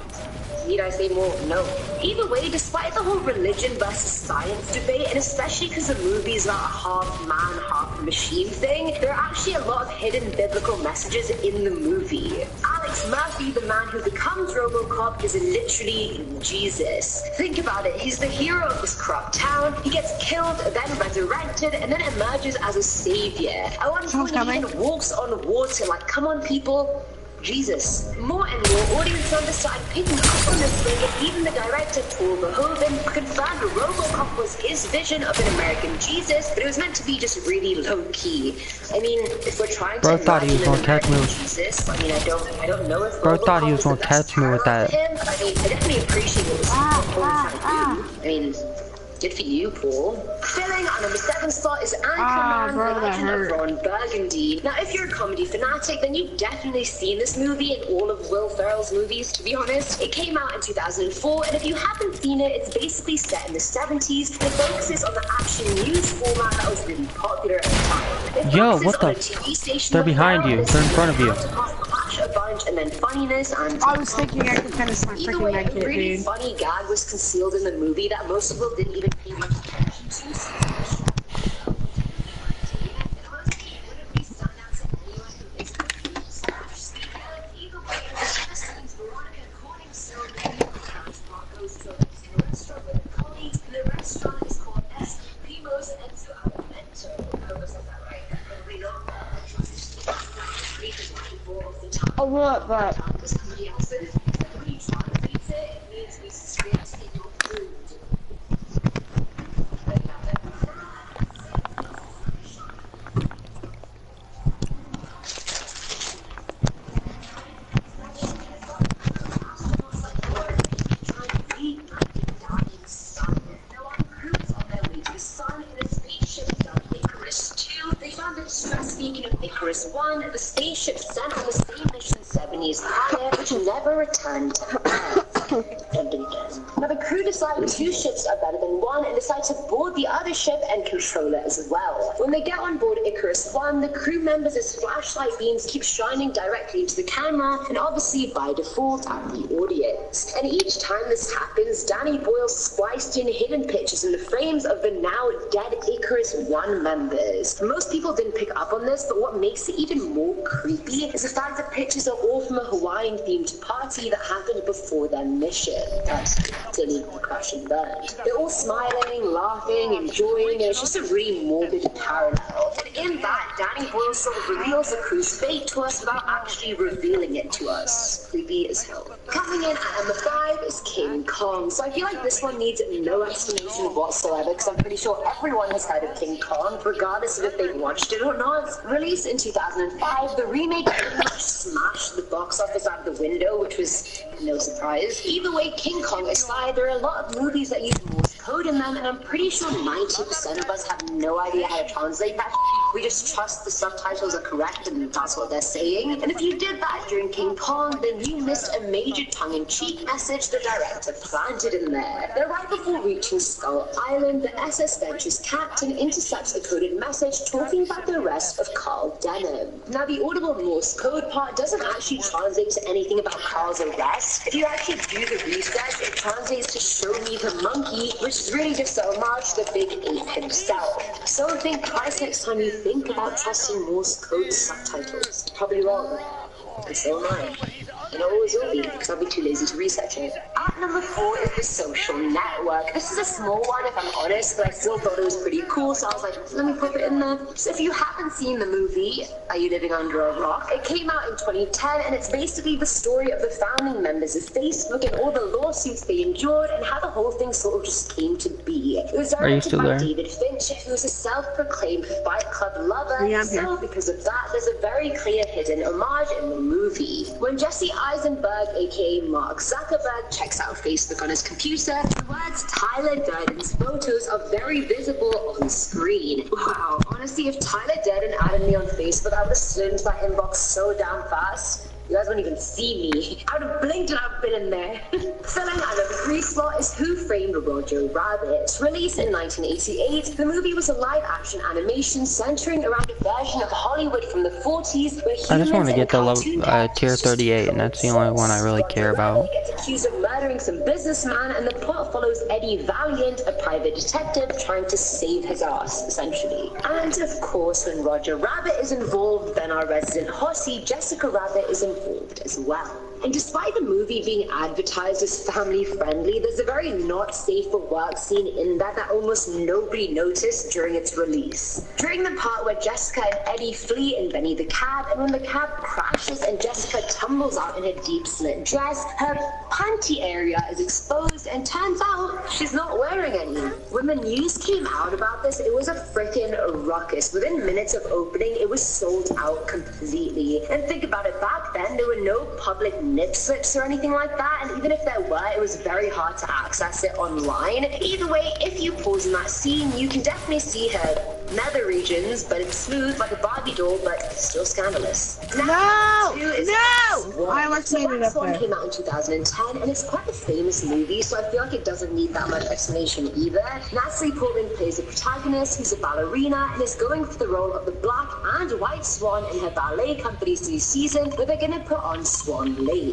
Need I say more? No. Either way, despite the whole religion versus science debate, and especially because the movie is not a half man, half machine thing, there are actually a lot of hidden biblical messages in the movie. Alex Murphy, the man who becomes RoboCop, is literally Jesus. Think about it. He's the hero of this corrupt town. He gets killed, then resurrected, and then emerges as a savior. At one point, he even walks on water. Like, come on, people. Jesus. More and more audience members started picking up on this thing, and even the director, Paul Verhoeven, confirmed RoboCop was his vision of an American Jesus, but it was meant to be just really low-key. I mean, if we're trying to thought he was gonna catch me. Jesus, I mean, I don't know if Bro thought he was RoboCop gonna is the best catch me with parallel that. to him, but I mean, I definitely appreciate what Paul was trying to do. I mean, good for you, Paul. Filling our number 7 spot is Anchorman, bro, The that Legend of hurt. Ron Burgundy. Now, if you're a comedy fanatic, then you've definitely seen this movie and all of Will Ferrell's movies, to be honest. It came out in 2004, and if you haven't seen it, it's basically set in the 70s, and it focuses on the action news format that was really popular at the time. It Yo, focuses what the on a TV station They're where behind you. Ferrell They're in front of you. is clash a bunch, and then funniness and I was thinking I could finish my either freaking way, a med kit, really dude. funny gag was concealed in the movie that most people didn't even pay much attention to. Oh, look, but Stress speaking of Icarus 1, the spaceship sent on the same mission 7 years prior, which never returned to Earth. Now the crew decided 2 ships are better than 1 and decide to board the other ship and control it as well. When they get on board Icarus 1, the crew members' flashlight beams keep shining directly into the camera and obviously by default at the audience. And each time this happens, Danny Boyle spliced in hidden pictures in the frames of the now dead Icarus 1 members. Most people didn't pick up on this, but what makes it even more creepy is the fact that pictures are all from a Hawaiian themed party that happened before their mission. That's clearly crash and burn. They're all smiling, laughing, enjoying, and it's just a really morbid parallel. And in that, Danny Boyle sort of reveals the crew's fate to us without actually revealing it to us. Creepy as hell. Coming in at number 5 is King Kong. So I feel like this one needs no explanation whatsoever, because I'm pretty sure everyone has heard of King Kong, regardless of if they've watched it or not. Released in 2005, the remake pretty much smashed the box office out of the window, which was no surprise. Either way, King Kong aside, there are a lot of movies that use Morse code in them, and I'm pretty sure 90% of us have no idea how to translate that. We just trust the subtitles are correct and that's what they're saying. And if you did that during King Kong, then you missed a major tongue-in-cheek message the director planted in there. Then right before reaching Skull Island, the SS Venture's captain intercepts a coded message talking about the arrest of Carl Denham. Now the audible Morse code part doesn't actually translate to anything about Carl's arrest. If you actually do the research, it translates to show me the monkey, which is really just a homage to the big ape himself. So think twice next time you think about trusting Morse code subtitles. Probably wrong. And so am I. And I always will be, because I'll be too lazy to research it. At number 4 is The Social Network. This is a small one, if I'm honest, but I still thought it was pretty cool, so I was like, let me put it in there. So if you haven't seen the movie, Are You Living Under a Rock? It came out in 2010, and it's basically the story of the founding members of Facebook and all the lawsuits they endured, and how the whole thing sort of just came to be. It was directed by David Finch, who's a self-proclaimed Fight Club lover, so because of that, there's a very clear hidden homage in the movie. When Jesse Eisenberg, aka Mark Zuckerberg, checks out Facebook on his computer, the words Tyler Durden's photos are very visible on screen. Wow, honestly, if Tyler Durden added me on Facebook, I would have slid into that inbox so damn fast. You guys wouldn't even see me. I would have blinked and I've been in there. Filling out of the 3 slot is Who Framed Roger Rabbit. Released in 1988, the movie was a live-action animation centering around a version of Hollywood from the 40s where I just want to get the tier 38, and that's the only one I really care about. Gets accused of murdering some businessman, and the plot follows Eddie Valiant, a private detective trying to save his ass, essentially. And of course, when Roger Rabbit is involved, then our resident hottie, Jessica Rabbit, is involved as well. And despite the movie being advertised as family-friendly, there's a very not safe for work scene in that almost nobody noticed during its release. During the part where Jessica and Eddie flee in Benny the Cab, and when the cab crashes and Jessica tumbles out in a deep slit dress, her panty area is exposed, and turns out she's not wearing any. When the news came out about this, it was a freaking ruckus. Within minutes of opening, it was sold out completely. And think about it, back then there were no public nip slips or anything like that, and even if there were, it was very hard to access it online. Either way, if you pause in that scene, you can definitely see her nether regions, but it's smooth like a Barbie doll, but still scandalous. Now, No! I was so it up there. came out in 2010, and it's quite a famous movie, so I feel like it doesn't need that much explanation either. Natalie Portman plays a protagonist who's a ballerina and is going for the role of the black and white swan in her ballet company's new season, where they're gonna put on Swan Lake.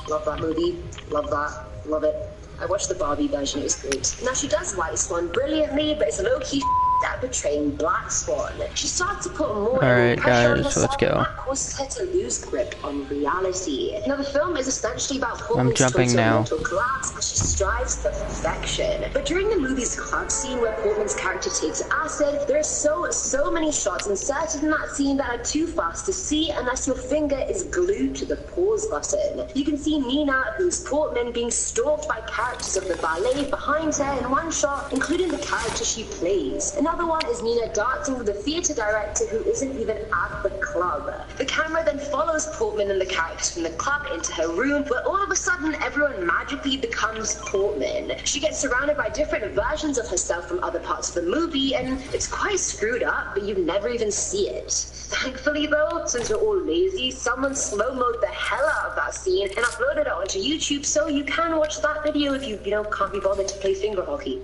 Love that movie. Love that. Love it. I watched the Barbie version, it was great. Now she does White Swan brilliantly, but it's low-key at portraying Black Swan. She starts to put more pressure on herself, let's go. and that causes her to lose grip on reality. Now the film is essentially about Portman's jumping total now. mental collapse as she strives for perfection. But during the movie's club scene where Portman's character takes acid, there are so many shots inserted in that scene that are too fast to see unless your finger is glued to the pause button. You can see Nina, who's Portman, being stalked by characters of the ballet behind her in one shot, including the character she plays. And Another one is Nina dancing with the theatre director who isn't even at the club. The camera then follows Portman and the characters from the club into her room, where all of a sudden everyone magically becomes Portman. She gets surrounded by different versions of herself from other parts of the movie, and it's quite screwed up, but you never even see it. Thankfully though, since we're all lazy, someone slow-moed the hell out of that scene and uploaded it onto YouTube, so you can watch that video if you can't be bothered to play finger hockey.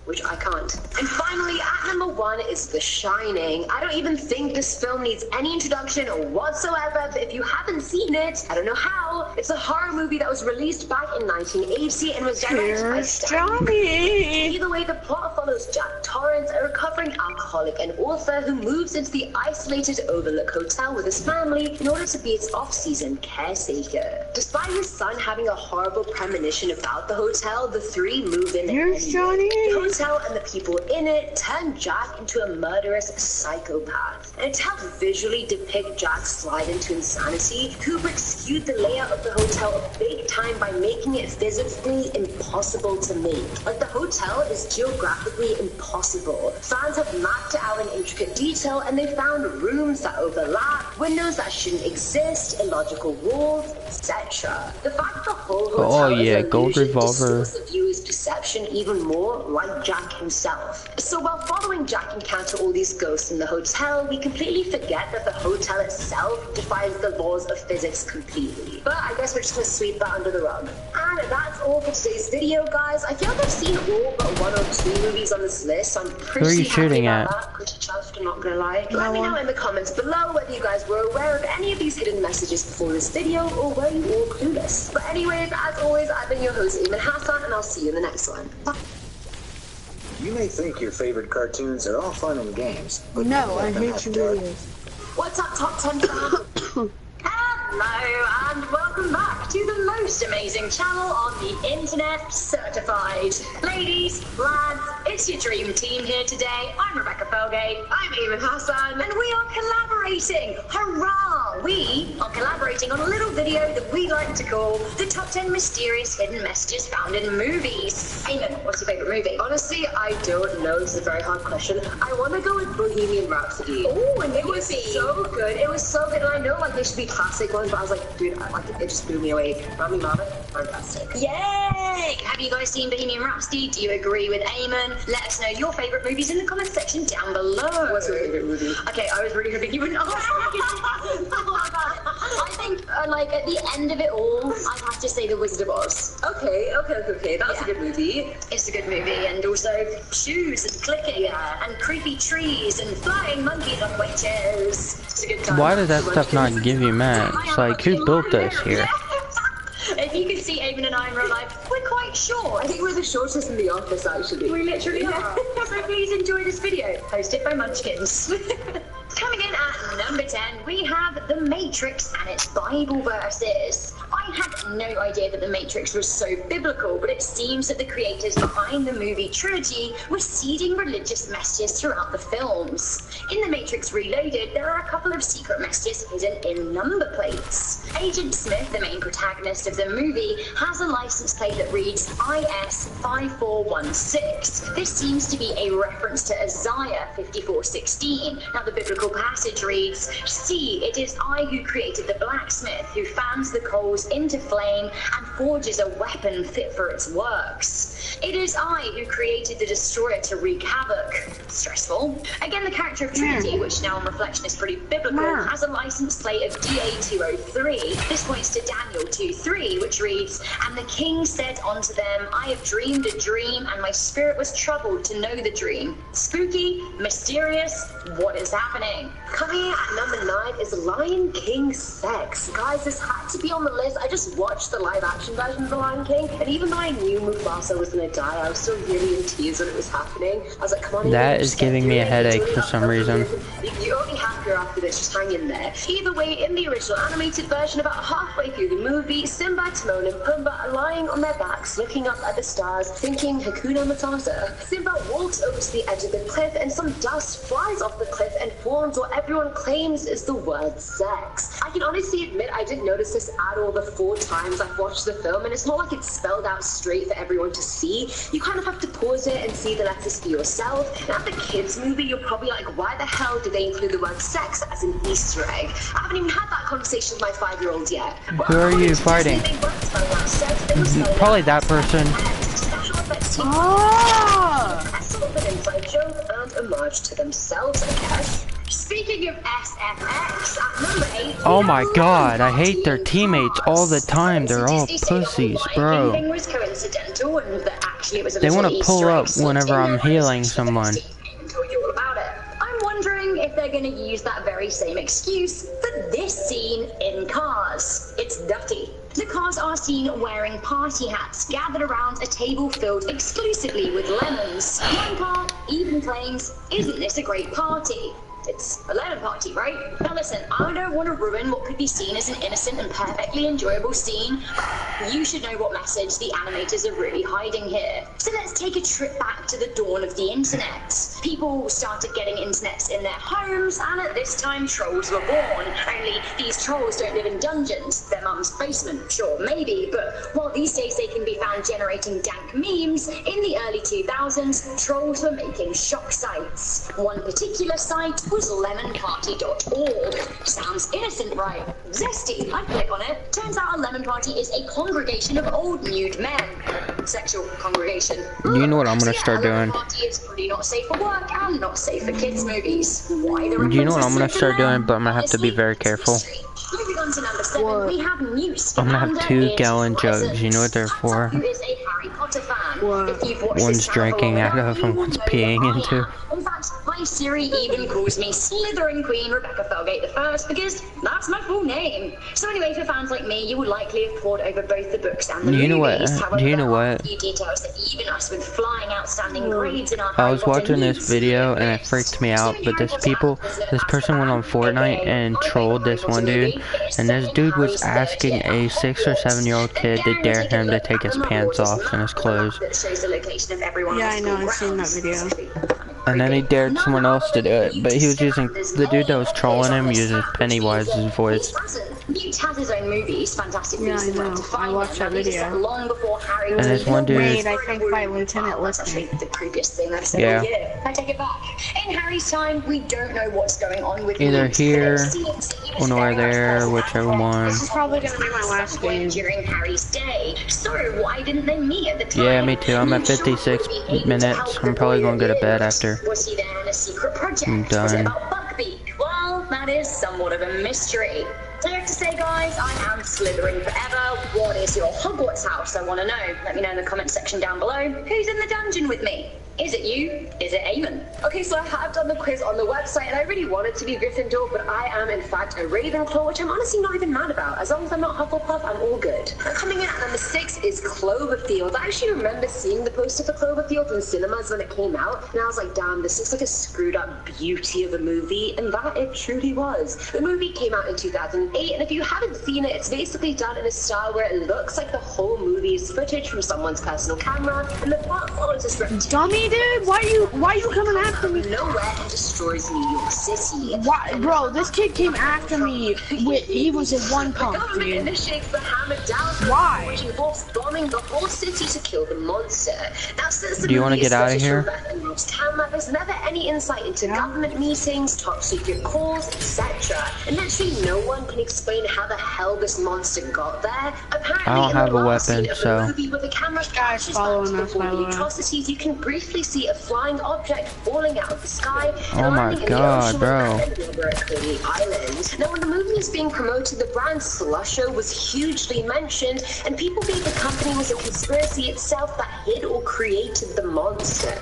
Which I can't. And finally, at number 1 is The Shining. I don't even think this film needs any introduction whatsoever, but if you haven't seen it, I don't know how. It's a horror movie that was released back in 1980 and was directed by Stanley. Either way, the plot follows Jack Torrance, a recovering alcoholic and author who moves into the isolated Overlook Hotel with his family in order to be its off-season caretaker. Despite his son having a horrible premonition about the hotel, the three move in. Here's Johnny. The hotel and the people in it turn Jack into a murderous psychopath. And to help visually depict Jack's slide into insanity, Kubrick skewed the layout of the hotel a big time by making it physically impossible to make. Like, the hotel is geographically impossible. Fans have mapped it out in intricate detail, and they found rooms that overlap, windows that shouldn't exist, illogical walls, etc. The fact the whole hotel is an Gold illusion Revolver. distorts the viewer's perception even more, like Jack himself. So while following Jack encounter all these ghosts in the hotel, we completely forget that the hotel itself defies the laws of physics completely. But I guess we're just gonna sweep that under the rug. And that's all for today's video, guys. I feel like I've seen all but 1 or 2 movies on this list, so I'm pretty Who are you happy shooting about at? that. Pretty chuffed, I'm not gonna lie. Let me know in the comments below whether you guys were aware of any of these hidden messages before this video, or were you all clueless. But anyways, as always, I've been your host, Eamon Hassan, and I'll see you in the next one. Bye. You may think your favorite cartoons are all fun and games, but No, I hate your videos. What's up, Top 10 fam? Hello, and welcome back to the most amazing channel on the internet, Certified. Ladies, lads, it's your dream team here today. I'm Rebecca Felgate, I'm Eamon Hassan, and we are collaborating. Hurrah! We are collaborating on a little video that we like to call the Top 10 Mysterious Hidden Messages Found in Movies. Eamon, what's your favorite movie? Honestly, I don't know. This is a very hard question. I want to go with Bohemian Rhapsody. Oh, and it was so good. It was so good, and I know like they should be classic ones, but I was like, dude, it just blew me away. Rami Malek, fantastic. Yay! Have you guys seen Bohemian Rhapsody? Do you agree with Eamon? Let us know your favourite movies in the comment section down below. What's your favorite movie? Okay, I was really hoping you wouldn't ask. I think, like, at the end of it all, I'd have to say The Wizard of Oz. Okay. That's a good movie. It's a good movie, and also shoes and clicking and creepy trees and flying monkeys on witches. It's a good time. Why did that stuff not give you mad? It's like, who built this here? If you could see Eamon and I in real life, we're quite short. I think we're the shortest in the office, actually. We literally are. So please enjoy this video, hosted by Munchkins. Coming in at number 10, we have The Matrix and its Bible verses. I had no idea that The Matrix was so biblical, but it seems that the creators behind the movie trilogy were seeding religious messages throughout the films. In The Matrix Reloaded, there are a couple of secret messages hidden in number plates. Agent Smith, the main protagonist of the movie, has a license plate that reads IS5416. This seems to be a reference to Isaiah 54:16. Now, the biblical passage reads, "See, it is I who created the blacksmith, who fans the coals into flame and forges a weapon fit for its works. It is I who created the destroyer to wreak havoc." Stressful. Again, the character of Trinity, which now on reflection is pretty biblical, has a license plate of DA203. This points to Daniel 2:3, which reads, "And the king said unto them, I have dreamed a dream, and my spirit was troubled to know the dream." Spooky, mysterious, what is happening? Coming in at number 9 is Lion King sex. Guys, this had to be on the list. I just watched the live action version of The Lion King, and even though I knew Mufasa was gonna die, I was still really in tears when it was happening. I was like, come on. That is giving me a headache for some reason. You only have to after this just hang in there. Either way, in the original animated version, about halfway through the movie, Simba, Timon, and Pumbaa are lying on their backs, looking up at the stars, thinking Hakuna Matata. Simba walks over to the edge of the cliff, and some dust flies off the cliff and forms what everyone claims is the word sex. I can honestly admit I didn't notice this at all the 4 times I've watched the film, and it's not like it's spelled out straight for everyone to see. You kind of have to pause it and see the letters for yourself. And at the kids movie, you're probably like, why the hell did they include the word sex as an Easter egg? I haven't even had that conversation with my 5-year-old yet. Well, who are you fighting? Probably that person. Sort of an inside joke and homage to themselves, I guess. Speaking of SFX, at number 8, oh my god, I hate their teammates all the time. They're all pussies, bro. They want to pull up whenever I'm healing someone. I'm wondering if they're going to use that very same excuse for this scene in Cars. It's dirty. The cars are seen wearing party hats, gathered around a table filled exclusively with lemons. One car even claims, isn't this a great party? It's a lemon party, right? Now listen, I don't want to ruin what could be seen as an innocent and perfectly enjoyable scene. You should know what message the animators are really hiding here. So let's take a trip back to the dawn of the internet. People started getting internets in their homes, and at this time trolls were born. Only these trolls don't live in dungeons, their mum's basement. Sure, maybe, but while these days they can be found generating dank memes, in the early 2000s, trolls were making shock sites. One particular site was lemonparty.org. Sounds innocent, right? Zesty. I'd click on it. Turns out a lemon party is a congregation of old nude men. Sexual congregation. You know what I'm gonna start doing? A party is pretty not safe for work and not safe for kids movies. Why the You know what I'm gonna start doing, but I'm gonna have to be very careful. Moving on to number 7, we have news. I'm gonna have 2-gallon jugs. You know what they're for? Who is a Harry Potter fan? If you've watched One's drinking out of and one's peeing into. In fact, my Siri even calls me Slytherin Queen Rebecca Felgate I because that's my full name. So anyway, for fans like me, you would likely have poured over both the books and the movies. However, Do you know what? Few details that even us with flying outstanding grades in our I was watching this video and it freaked me out, but this person went on Fortnite and trolled this one dude, and this dude was asking a 6 or 7-year-old kid to dare him to take his pants off and his clothes. Yeah, I know, I've seen that video. And then he dared someone else to do it, but he was using, the dude that was trolling him uses Pennywise's voice. Mute has his own movies, fantastic Yeah, I know. I watched that video. Long before Harry And there's one dude. Wait, I can't fight Lieutenant Listening. The creepiest thing I've said Yeah. all year. I take it back. In Harry's time, we don't know what's going on with Either mutes. here or there, whichever one. This is probably gonna be my last game. During Harry's day. So why didn't they meet at the time? Yeah, me too. I'm at 56 minutes. I'm probably gonna go to bed after. Was he there in a secret project? I'm done. Was it about Buckbeak? Well, that is somewhat of a mystery. I have to say, guys, I am Slytherin forever. What is your Hogwarts house? I want to know. Let me know in the comment section down below. Who's in the dungeon with me? Is it you? Is it Eamon? Okay, so I have done the quiz on the website, and I really wanted to be Gryffindor, but I am, in fact, a Ravenclaw, which I'm honestly not even mad about. As long as I'm not Hufflepuff, I'm all good. Coming in at number 6 is Cloverfield. I actually remember seeing the poster for Cloverfield in cinemas when it came out, and I was like, damn, this looks like a screwed-up beauty of a movie, and that it truly was. The movie came out in 2008, and if you haven't seen it, it's basically done in a style where it looks like the whole movie is footage from someone's personal camera, and the plot follows a script. Dummy, dude, why you coming after me? Nowhere and destroys New York City. Why, bro? This kid came after me. He was in one pump, Government dude. initiates the Hammer Down, Why? which involves bombing the whole city to kill the monster. Now, since the Do you want to movie is get out of footage here? from Beth and Rob's camera, there's never any insight into government meetings, top secret calls, etc. And literally no one can explain how the hell this monster got there. Apparently, I don't in have the a last weapon, scene of the so- movie where the camera Guys, flashes back following to us, before by the the way. atrocities, you can briefly see a flying object falling out of the sky Oh and my landing in God, the ocean bro. with over at Coney Island. Now, when the movie was being promoted, the brand Slusho was hugely mentioned, and people believe the company was a conspiracy itself that hid or created the monster.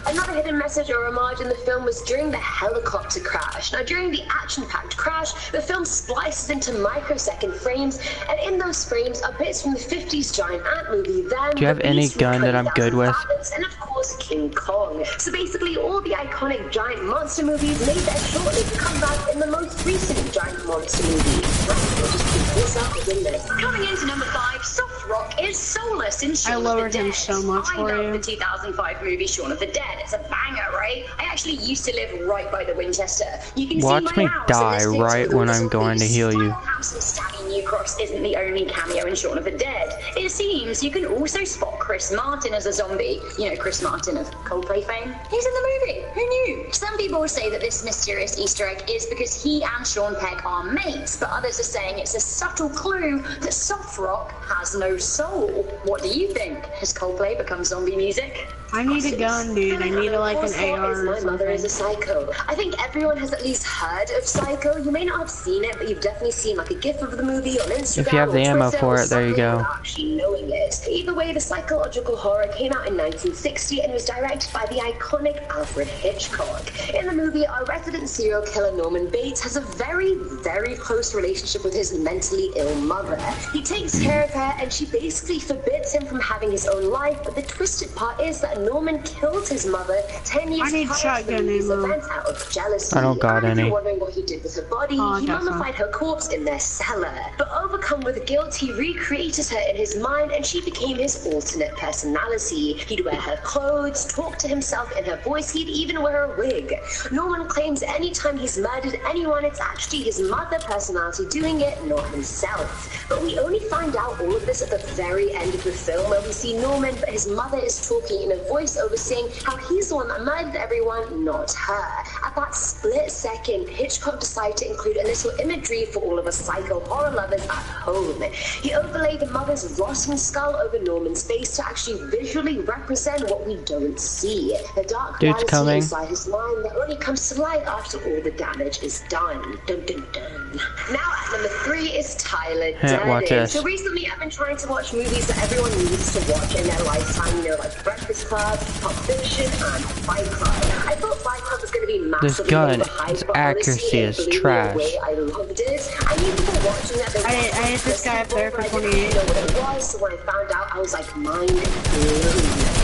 Another hidden message or homage in the film was during the helicopter crash. Now, during the action-packed crash, the film splices into microsecond frames, and in those frames are bits from the 50s Giant Ant movie. Then Do you have any gun that I'm good with? And of course, was King Kong. So basically, all the iconic giant monster movies made their short-lived comeback in the most recent giant monster movie. Right, we'll just keep this up within this. Coming into number 5, Soft Rock is soulless in Shaun of the lowered Dead. him so much I for love you. the 2005 movie Shaun of the Dead. It's a banger, right? I actually used to live right by the Winchester. You can Watch see my me house die and this right when I'm going to heal you. Handsome Stabby New Cross isn't the only cameo in Shaun of the Dead. It seems you can also spot Chris Martin as a zombie. You know Chris Martin of Coldplay fame? He's in the movie. Who knew? Some people say that this mysterious Easter egg is because he and Sean Peck are mates, but others are saying it's a subtle clue that soft rock has no soul. What do you think? Has Coldplay become zombie music? I need a gun, dude. I need like an AR or My mother is a something. Psycho. I think everyone has at least heard of Psycho. You may not have seen it, but you've definitely seen like a gif of the movie on Instagram. If you have the or ammo Twitter for or it, there you something go. without actually knowing it. Either way, the psychological horror came out in 1960 and was directed by the iconic Alfred Hitchcock. In the movie, our resident serial killer Norman Bates has a very, very close relationship with his mentally ill mother. He takes care of her, and she basically forbids him from having his own life. But the twisted part is that Norman killed his mother 10 years I need prior to shotgun the movie's ammo. event out of jealousy. I don't got And if any. you're wondering what he did with her body, Oh, I he got some. mummified her corpse in their cellar. But overcome with guilt, he recreated her in his mind, and she became his alternate personality. He'd wear her clothes, talk to himself in her voice, he'd even wear a wig. Norman claims anytime he's murdered anyone, it's actually his mother personality doing it, not himself. But we only find out all of this at the very end of the film, where we see Norman, but his mother is talking in a voiceover saying how he's the one that murdered everyone, not her. At that split second, Hitchcock decided to include a little imagery for all of us psycho horror lovers at home. He overlaid the mother's rotten skull over Norman's face to actually visually represent what we don't see. The dark Dude's reality coming. inside his mind that only comes to light after all the damage is done. Dun, dun, dun. Now at number 3 is Tyler Durden. Watch this. So recently I've been trying to watch movies that everyone needs to watch in their lifetime, you know, like Breakfast Club, Pulp Fiction, and Fight Club. I thought Fight Club was going to be massively This gun, overhyped, its but accuracy honestly, is it blew me trash. away. I loved it. I knew people watching that. I hit this guy up there for I 28. didn't know what it was, so when I found out, I was like, mind blown.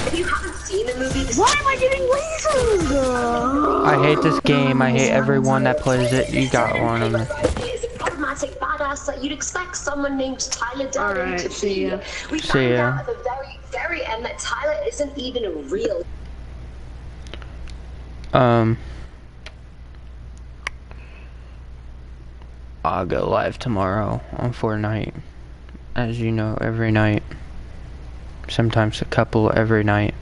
If you haven't seen the movie, this Why am I getting lasers? I hate this game. I hate everyone that plays it. You got one of them. is a problematic badass that you'd expect someone named Tyler Durden Alright, to see be. ya. We See found ya. out at the very, very end that Tyler isn't even real. I'll go live tomorrow on Fortnite. As you know, every night. Sometimes a couple every night.